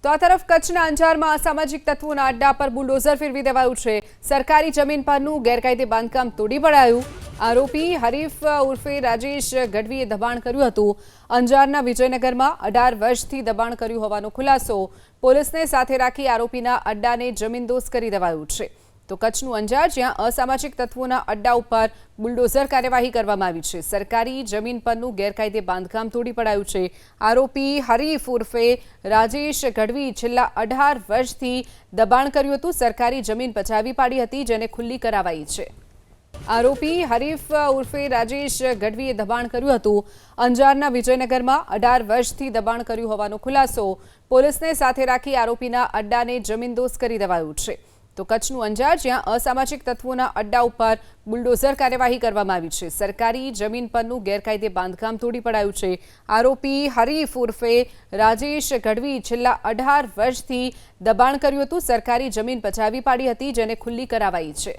તો આ તરફ કચ્છના અંજારમાં અસામાજિક તત્વોના અડ્ડા પર બુલડોઝર ફેરવી દેવાયું છે। સરકારી જમીન પરનું ગેરકાયદે બાંધકામ તોડી પડાયું। આરોપી હરીફ ઉર્ફે રાજેશ ગઢવીએ દબાણ કર્યું હતું। અંજારના વિજયનગરમાં 18 વર્ષથી દબાણ કર્યું હોવાનો ખુલાસો। પોલીસને સાથે રાખી આરોપીના અડ્ડાને જમીનદોસ્ત કરી દેવાયું છે। તો કચ્છનું અંજાર જ્યાં અસામાજિક તત્વોના અડ્ડા ઉપર બુલડોઝર કાર્યવાહી કરવામાં આવી છે। સરકારી જમીન પરનું ગેરકાયદે બાંધકામ તોડી પડાયું છે। આરોપી હરીફ ઉર્ફે રાજેશ ગઢવી છેલ્લા 18 વર્ષથી દબાણ કર્યું હતું। સરકારી જમીન પચાવી પાડી હતી જેને ખુલ્લી કરાવાઈ છે। આરોપી હરીફ ઉર્ફે રાજેશ ગઢવીએ દબાણ કર્યું હતું। અંજારના વિજયનગરમાં 18 વર્ષથી દબાણ કર્યું હોવાનો ખુલાસો। પોલીસને સાથે રાખી આરોપીના અડ્ડાને જમીનદોસ્ત કરી દેવાયું છે। તો કચ્છનું અંજાર જ્યાં અસામાજિક તત્વોના અડ્ડા ઉપર બુલડોઝર કાર્યવાહી કરવામાં આવી છે। સરકારી જમીન પરનું ગેરકાયદે બાંધકામ તોડી પડાયું છે। આરોપી હરીફ ઉર્ફે રાજેશ ગઢવી છેલ્લા 18 વર્ષથી દબાણ કર્યું હતું। સરકારી જમીન પચાવી પાડી હતી જેને ખુલ્લી કરાવાઈ છે।